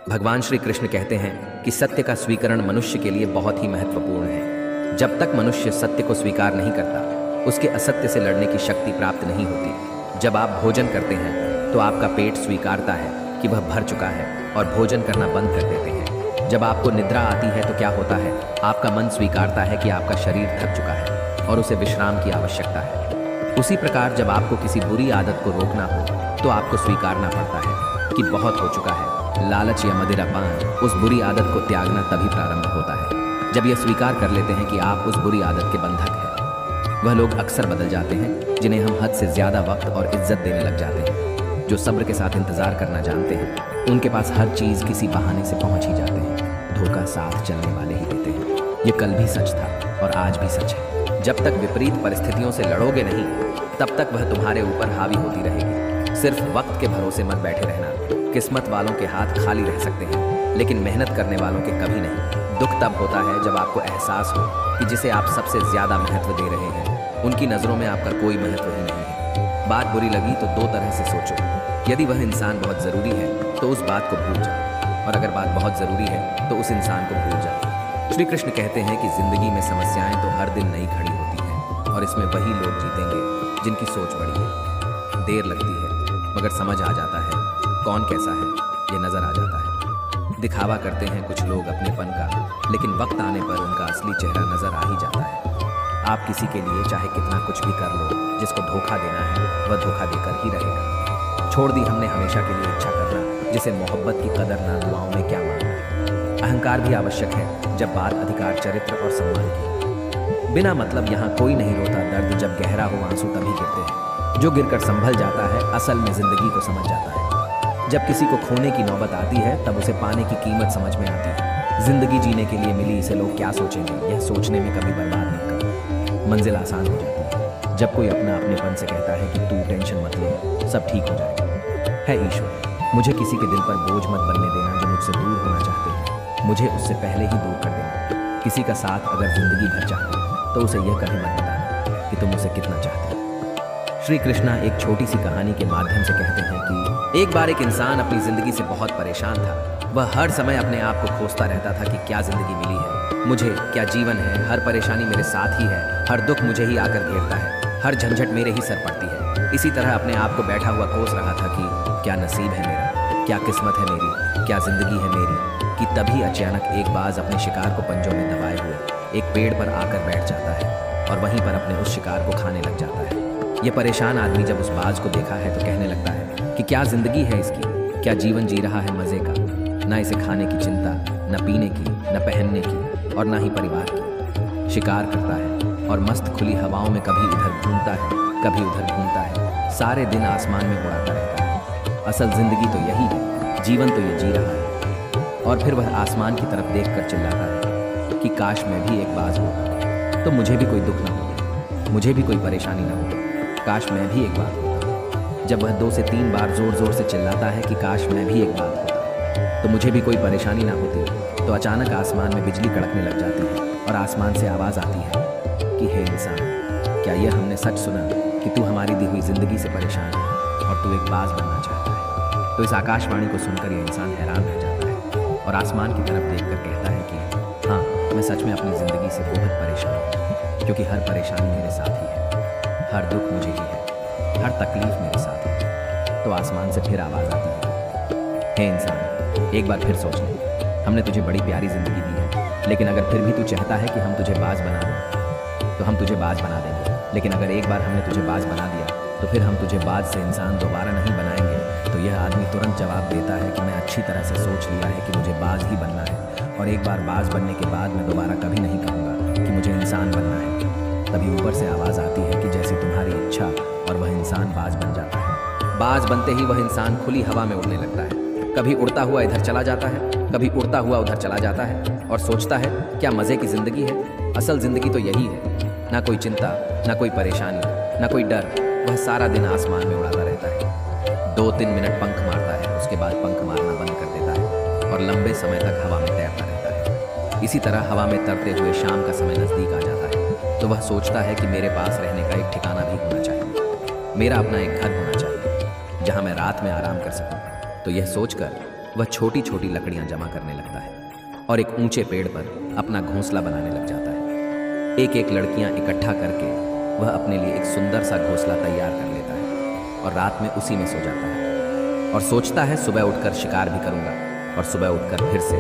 भगवान श्री कृष्ण कहते हैं कि सत्य का स्वीकरण मनुष्य के लिए बहुत ही महत्वपूर्ण है। जब तक मनुष्य सत्य को स्वीकार नहीं करता, उसके असत्य से लड़ने की शक्ति प्राप्त नहीं होती। जब आप भोजन करते हैं तो आपका पेट स्वीकारता है कि वह भर चुका है और भोजन करना बंद कर देते हैं। जब आपको निद्रा आती है तो क्या होता है? आपका मन स्वीकारता है कि आपका शरीर थक चुका है और उसे विश्राम की आवश्यकता है। उसी प्रकार जब आपको किसी बुरी आदत को रोकना हो तो आपको स्वीकारना पड़ता है कि बहुत हो चुका है। लालच या मदिरा पान, उस बुरी आदत को त्यागना तभी प्रारंभ होता है जब यह स्वीकार कर लेते हैं कि आप उस बुरी आदत के बंधक हैं। वह लोग अक्सर बदल जाते हैं जिन्हें हम हद से ज्यादा वक्त और इज्जत देने लग जाते हैं। जो सब्र के साथ इंतजार करना जानते हैं, उनके पास हर चीज किसी बहाने से पहुंच ही जाते हैं। धोखा साथ चलने वाले ही देते हैं। ये कल भी सच था और आज भी सच है। जब तक विपरीत परिस्थितियों से लड़ोगे नहीं, तब तक वह तुम्हारे ऊपर हावी होती रहेगी। सिर्फ वक्त के भरोसे मत बैठे रहना। किस्मत वालों के हाथ खाली रह सकते हैं, लेकिन मेहनत करने वालों के कभी नहीं। दुख तब होता है जब आपको एहसास हो कि जिसे आप सबसे ज्यादा महत्व दे रहे हैं, उनकी नजरों में आपका कोई महत्व ही नहीं है। बात बुरी लगी तो दो तरह से सोचो। यदि वह इंसान बहुत जरूरी है तो उस बात को भूल जाओ, और अगर बात बहुत जरूरी है तो उस इंसान को भूल जाओ। श्री कृष्ण कहते हैं कि जिंदगी में समस्याएं तो हर दिन नई खड़ी होती हैं, और इसमें वही लोग जीतेंगे जिनकी सोच बड़ी है। देर लगती है मगर समझ आ जाता है कौन कैसा है, ये नजर आ जाता है। दिखावा करते हैं कुछ लोग अपनेपन का, लेकिन वक्त आने पर उनका असली चेहरा नजर आ ही जाता है। आप किसी के लिए चाहे कितना कुछ भी कर लो, जिसको धोखा देना है वह धोखा देकर ही रहेगा। छोड़ दी हमने हमेशा के लिए इच्छा करना, जिसे मोहब्बत की कदर ना, दुआओं में क्या मांगना। अहंकार भी आवश्यक है जब बात अधिकार, चरित्र और सम्मान की। बिना मतलब यहाँ कोई नहीं रोता दर्द, जब गहरा हो आंसू तभी गिरते हैं। जो गिरकर संभल जाता है असल में जिंदगी को समझ जाता है। जब किसी को खोने की नौबत आती है तब उसे पाने की कीमत समझ में आती है। जिंदगी जीने के लिए मिली, इसे लोग क्या सोचेंगे, यह सोचने में कभी बर्बाद मत करो। मंजिल आसान हो जाती है जब कोई अपनेपन से कहता है कि तू टेंशन मत ले, सब ठीक हो जाएगा। है ईश्वर, मुझे किसी के दिल पर बोझ मत बनने देना जो मुझसे दूर होना चाहते हैं। मुझे उससे पहले ही दूर कर देना। किसी का साथ अगर जिंदगी भर चाहते हो तो उसे यह कभी मत बताना कि तुम उसे कितना चाहते हो। श्री कृष्णा एक छोटी सी कहानी के माध्यम से कहते हैं कि एक बार एक इंसान अपनी जिंदगी से बहुत परेशान था। वह हर समय अपने आप को खोजता रहता था कि क्या जिंदगी मिली है मुझे, क्या जीवन है। हर परेशानी मेरे साथ ही है, हर दुख मुझे ही आकर घेरता है, हर झंझट मेरे ही सर पड़ती है। इसी तरह अपने आप को बैठा हुआ कोस रहा था कि क्या नसीब है मेरा, क्या किस्मत है मेरी, क्या जिंदगी है मेरी। कि तभी अचानक एक बाज अपने शिकार को पंजों में दबाए हुए एक पेड़ पर आकर बैठ जाता है और वहीं पर अपने उस शिकार को खाने लग जाता है। ये परेशान आदमी जब उस बाज को देखा है तो कहने लगता है कि क्या जिंदगी है इसकी, क्या जीवन जी रहा है मजे का। ना इसे खाने की चिंता, न पीने की, न पहनने की, और ना ही परिवार की। शिकार करता है और मस्त खुली हवाओं में कभी इधर घूमता है, कभी उधर घूमता है। सारे दिन आसमान में उड़ाता रहता है। असल जिंदगी तो यही है, जीवन तो ये जी रहा है। और फिर वह आसमान की तरफ देखकर चिल्लाता है कि काश मैं भी एक बाज होता तो मुझे भी कोई दुख ना होता, मुझे भी कोई परेशानी ना होती। काश मैं भी एक बात होता। जब वह 2 से 3 बार जोर जोर से चिल्लाता है कि काश मैं भी एक बात होता तो मुझे भी कोई परेशानी ना होती, तो अचानक आसमान में बिजली कड़कने लग जाती है और आसमान से आवाज़ आती है कि हे इंसान, क्या यह हमने सच सुना कि तू हमारी दी हुई जिंदगी से परेशान है और तू एक बाज बनना चाहता है। तो इस आकाशवाणी को सुनकर यह इंसान हैरान रह जाता है और आसमान की तरफ देखकर कहता है कि हाँ, मैं सच में अपनी ज़िंदगी से बहुत परेशान हूँ, क्योंकि हर परेशानी मेरे साथ ही है, हर दुख मुझे ही है, हर तकलीफ मेरे साथ है। तो आसमान से फिर आवाज़ आती है, हे इंसान, एक बार फिर सोच ले, हमने तुझे बड़ी प्यारी ज़िंदगी दी है, लेकिन अगर फिर भी तू चाहता है कि हम तुझे बाज बना दें तो हम तुझे बाज बना देंगे। लेकिन अगर एक बार हमने तुझे बाज बना दिया तो फिर हम तुझे बाज से इंसान दोबारा नहीं बनाएंगे। तो यह आदमी तुरंत जवाब देता है कि मैं अच्छी तरह से सोच लिया है कि मुझे बाज ही बनना है, और एक बार बाज बनने के बाद मैं दोबारा कभी नहीं कहूँगा कि मुझे इंसान बनना है। तभी ऊपर से आवाज़ आती है कि जैसी तुम्हारी इच्छा, और वह इंसान बाज बन जाता है। बाज बनते ही वह इंसान खुली हवा में उड़ने लगता है। कभी उड़ता हुआ इधर चला जाता है, कभी उड़ता हुआ उधर चला जाता है और सोचता है क्या मज़े की ज़िंदगी है। असल ज़िंदगी तो यही है, ना कोई चिंता, ना कोई परेशानी, ना कोई डर। वह सारा दिन आसमान में उड़ाता रहता है। 2-3 मिनट पंख मारता है, उसके बाद पंख मारना बंद कर देता है और लंबे समय तक हवा में तैरता रहता है। इसी तरह हवा में तैरते हुए शाम का समय नज़दीक आ जाता है तो वह सोचता है कि मेरे पास रहने का एक ठिकाना भी होना चाहिए, मेरा अपना एक घर होना चाहिए जहाँ मैं रात में आराम कर सकूँ। तो यह सोचकर वह छोटी छोटी लकड़ियां जमा करने लगता है और एक ऊंचे पेड़ पर अपना घोंसला बनाने लग जाता है। एक एक लड़कियां इकट्ठा करके वह अपने लिए एक सुंदर सा घोंसला तैयार कर लेता है और रात में उसी में सो जाता है और सोचता है सुबह उठकर शिकार भी करूंगा और सुबह उठकर फिर से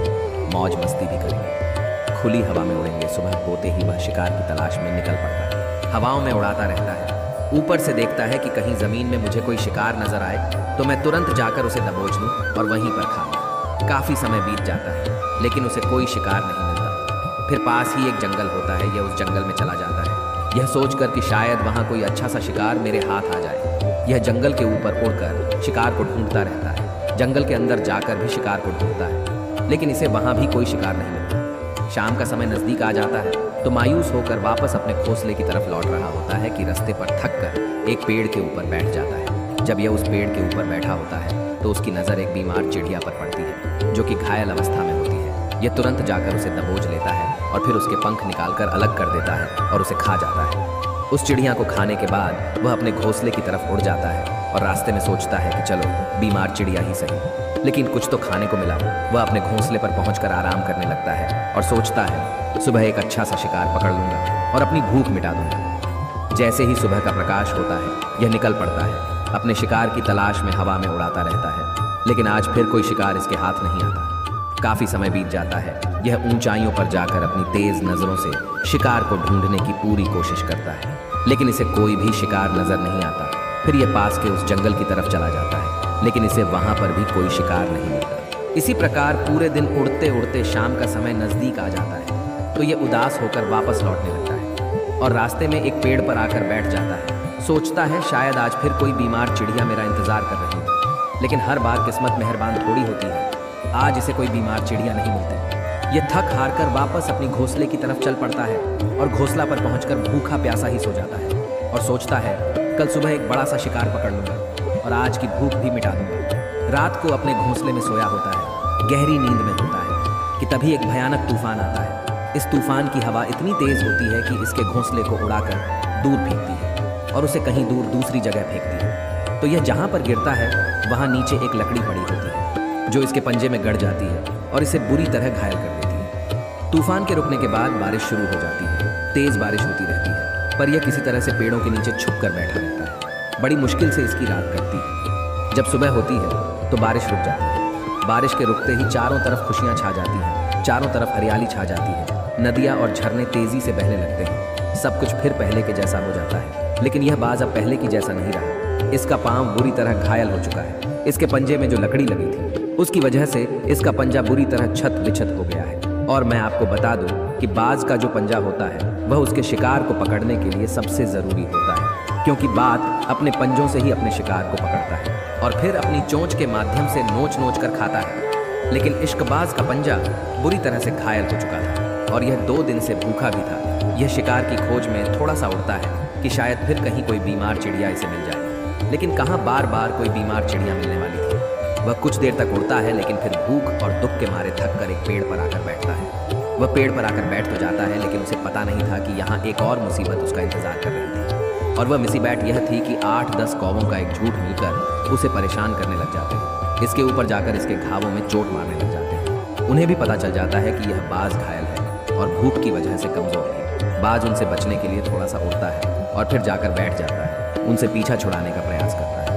मौज मस्ती भी करेंगे। खुली हवा में उड़ेंगे। सुबह होते ही वह शिकार की तलाश में निकल पड़ता है। हवाओं में उड़ाता रहता है। ऊपर से देखता है कि कहीं ज़मीन में मुझे कोई शिकार नजर आए तो मैं तुरंत जाकर उसे दबोच लूँ और वहीं पर खा लूँ। काफ़ी समय बीत जाता है लेकिन उसे कोई शिकार नहीं मिलता। फिर पास ही एक जंगल होता है। यह उस जंगल में चला जाता है, यह सोचकर कि शायद वहाँ कोई अच्छा सा शिकार मेरे हाथ आ जाए। यह जंगल के ऊपर उड़कर शिकार को ढूंढता रहता है। जंगल के अंदर जाकर भी शिकार को ढूंढता है लेकिन इसे वहाँ भी कोई शिकार नहीं मिलता। शाम का समय नज़दीक आ जाता है तो मायूस होकर वापस अपने घोंसले की तरफ लौट रहा होता है कि रास्ते पर थक कर एक पेड़ के ऊपर बैठ जाता है। जब यह उस पेड़ के ऊपर बैठा होता है तो उसकी नज़र एक बीमार चिड़िया पर पड़ती है जो कि घायल अवस्था में होती है। यह तुरंत जाकर उसे दबोच लेता है और फिर उसके पंख निकालकर अलग कर देता है और उसे खा जाता है। उस चिड़िया को खाने के बाद वह अपने घोंसले की तरफ उड़ जाता है और रास्ते में सोचता है कि चलो बीमार चिड़िया ही सही, लेकिन कुछ तो खाने को मिला। वह अपने घोंसले पर पहुंचकर आराम करने लगता है और सोचता है सुबह एक अच्छा सा शिकार पकड़ लूंगा और अपनी भूख मिटा दूंगा। जैसे ही सुबह का प्रकाश होता है यह निकल पड़ता है। अपने शिकार की तलाश में हवा में उड़ाता रहता है लेकिन आज फिर कोई शिकार इसके हाथ नहीं आता। काफ़ी समय बीत जाता है। यह ऊंचाइयों पर जाकर अपनी तेज नज़रों से शिकार को ढूंढने की पूरी कोशिश करता है लेकिन इसे कोई भी शिकार नज़र नहीं आता। फिर यह पास के उस जंगल की तरफ चला जाता है लेकिन इसे वहाँ पर भी कोई शिकार नहीं मिलता। इसी प्रकार पूरे दिन उड़ते उड़ते शाम का समय नज़दीक आ जाता है तो यह उदास होकर वापस लौटने लगता है और रास्ते में एक पेड़ पर आकर बैठ जाता है। सोचता है शायद आज फिर कोई बीमार चिड़िया मेरा इंतज़ार कर रही है, लेकिन हर बार किस्मत मेहरबान थोड़ी होती है। आज इसे कोई बीमार चिड़िया नहीं मिलती। यह थक हार कर वापस अपनी घोंसले की तरफ चल पड़ता है और घोंसला पर पहुंचकर भूखा प्यासा ही सो जाता है और सोचता है कल सुबह एक बड़ा सा शिकार पकड़ लूंगा और आज की भूख भी मिटा दूंगा। रात को अपने घोंसले में सोया होता है, गहरी नींद में होता है कि तभी एक भयानक तूफान आता है। इस तूफान की हवा इतनी तेज होती है कि इसके घोंसले को उड़ाकर दूर फेंकती है और उसे कहीं दूर दूसरी जगह फेंकती है। तो यह जहाँ पर गिरता है वहाँ नीचे एक लकड़ी पड़ी होती है जो इसके पंजे में गड़ जाती है और इसे बुरी तरह घायल कर देती है। तूफान के रुकने के बाद बारिश शुरू हो जाती है। तेज बारिश होती रहती है पर यह किसी तरह से पेड़ों के नीचे छुप कर बैठा रहता है। बड़ी मुश्किल से इसकी रात कटती है। जब सुबह होती है तो बारिश रुक जाती है। बारिश के रुकते ही चारों तरफ खुशियाँ छा जाती हैं, चारों तरफ हरियाली छा जाती है। नदियाँ और झरने तेजी से बहने लगते हैं। सब कुछ फिर पहले के जैसा हो जाता है लेकिन यह बाज अब पहले की जैसा नहीं रहा। इसका पाँव बुरी तरह घायल हो चुका है। इसके पंजे में जो लकड़ी लगी थी उसकी वजह से इसका पंजा बुरी तरह छत विछत हो गया है। और मैं आपको बता दूं कि बाज का जो पंजा होता है वह उसके शिकार को पकड़ने के लिए सबसे ज़रूरी होता है, क्योंकि बाज अपने पंजों से ही अपने शिकार को पकड़ता है और फिर अपनी चोंच के माध्यम से नोच नोच कर खाता है। लेकिन इश्कबाज का पंजा बुरी तरह से घायल हो चुका था और यह 2 दिन से भूखा भी था। यह शिकार की खोज में थोड़ा सा उड़ता है कि शायद फिर कहीं कोई बीमार चिड़िया इसे मिल जाए, लेकिन कहाँ बार बार कोई बीमार चिड़िया मिलने वाली थी। वह कुछ देर तक उड़ता है लेकिन फिर भूख और दुख के मारे थक कर एक पेड़ पर आकर बैठता है। वह पेड़ पर आकर बैठ तो जाता है लेकिन उसे पता नहीं था कि यहाँ एक और मुसीबत उसका इंतजार कर रही थी। और वह मुसीबत यह थी कि 8-10 कौवों का एक झूठ मिलकर उसे परेशान करने लग जाते हैं। इसके ऊपर जाकर इसके घावों में चोट मारने लग जाते हैं। उन्हें भी पता चल जाता है कि यह बाज घायल है और भूख की वजह से कमज़ोर है। बाज उनसे बचने के लिए थोड़ा सा उड़ता है और फिर जाकर बैठ जाता है। उनसे पीछा छुड़ाने का प्रयास करता है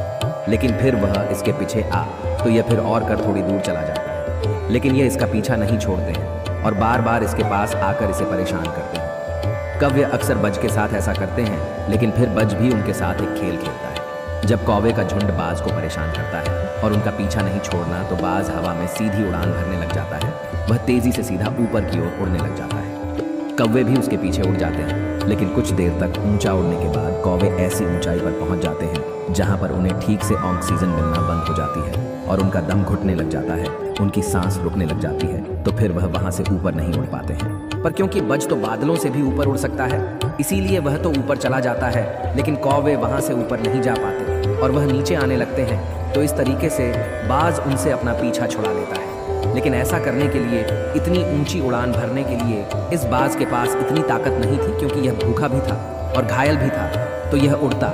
लेकिन फिर वह इसके पीछे आ तो यह फिर और कर थोड़ी दूर चला जाता है, लेकिन यह इसका पीछा नहीं छोड़ते हैं और बार बार इसके पास आकर इसे परेशान करते हैं। कव्य अक्सर बज के साथ ऐसा करते हैं लेकिन फिर बज भी उनके साथ एक खेल खेलता है। जब कौवे का झुंड बाज को परेशान करता है और उनका पीछा नहीं छोड़ना तो बाज हवा में सीधी उड़ान भरने लग जाता है। वह तेजी से सीधा ऊपर की ओर उड़ने लग जाता है। कौवे भी उसके पीछे उड़ जाते हैं लेकिन कुछ देर तक ऊंचा उड़ने के बाद कौवे ऐसी ऊंचाई पर पहुंच जाते हैं जहां पर उन्हें ठीक से ऑक्सीजन मिलना बंद हो जाती है और उनका दम घुटने लग जाता है, उनकी सांस रुकने लग जाती है। तो फिर वह वहां से ऊपर नहीं उड़ पाते हैं। पर क्योंकि बज तो बादलों से भी ऊपर उड़ सकता है इसीलिए वह तो ऊपर चला जाता है लेकिन कौवे वहां से ऊपर नहीं जा पाते और वह नीचे आने लगते हैं। तो इस तरीके से बाज उनसे अपना पीछा छुड़ा लेता है। लेकिन ऐसा करने के लिए, इतनी ऊंची उड़ान भरने के लिए इस बाज के पास इतनी ताकत नहीं थी, क्योंकि यह भूखा भी था और घायल भी था। तो यह उड़ता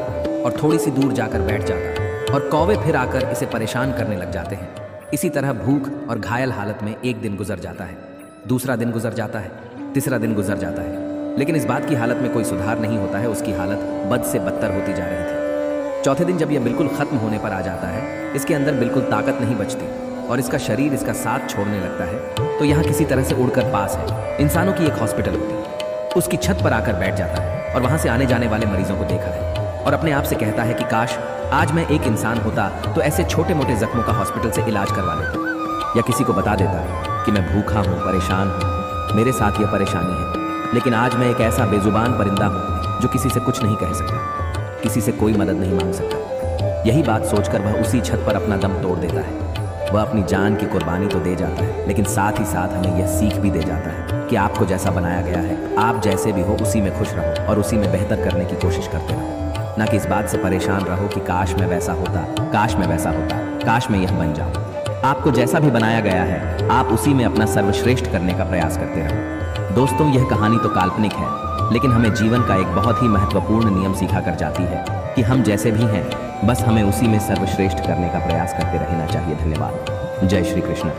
और थोड़ी सी दूर जाकर बैठ जाता और कौवे फिर आकर इसे परेशान करने लग जाते हैं। इसी तरह भूख और घायल हालत में एक दिन गुजर जाता है, दूसरा दिन गुजर जाता है, तीसरा दिन गुजर जाता है, लेकिन इस बात की हालत में कोई सुधार नहीं होता है। उसकी हालत बद से बदतर होती जा रही थी। चौथे दिन जब यह बिल्कुल खत्म होने पर आ जाता है, इसके अंदर बिल्कुल ताकत नहीं बचती और इसका शरीर इसका साथ छोड़ने लगता है, तो यहाँ किसी तरह से उड़कर पास है इंसानों की एक हॉस्पिटल होती है, उसकी छत पर आकर बैठ जाता है और वहाँ से आने जाने वाले मरीजों को देखा है और अपने आप से कहता है कि काश आज मैं एक इंसान होता तो ऐसे छोटे मोटे जख्मों का हॉस्पिटल से इलाज करवा लेता, या किसी को बता देता कि मैं भूखा हूँ, परेशान हूँ, मेरे साथ यह परेशानी है, लेकिन आज मैं एक ऐसा बेजुबान परिंदा हूँ जो किसी से कुछ नहीं कह सकता, किसी से कोई मदद नहीं मांग सकता। यही बात सोचकर वह उसी छत पर अपना दम तोड़ देता है। वह अपनी जान की कुर्बानी तो दे जाता है, लेकिन साथ ही साथ हमें यह सीख भी दे जाता है कि आपको जैसा बनाया गया है, आप जैसे भी हो उसी में खुश रहो और उसी में बेहतर करने की कोशिश करते रहो, ना कि इस बात से परेशान रहो कि काश मैं वैसा होता, काश मैं वैसा होता, काश मैं यह बन जाऊं। आपको जैसा भी बनाया गया है, आप उसी में अपना सर्वश्रेष्ठ करने का प्रयास करते रहो। दोस्तों, यह कहानी तो काल्पनिक है, लेकिन हमें जीवन का एक बहुत ही महत्वपूर्ण नियम सिखा कर जाती है कि हम जैसे भी हैं, बस हमें उसी में सर्वश्रेष्ठ करने का प्रयास करते रहना चाहिए। धन्यवाद। जय श्री कृष्ण।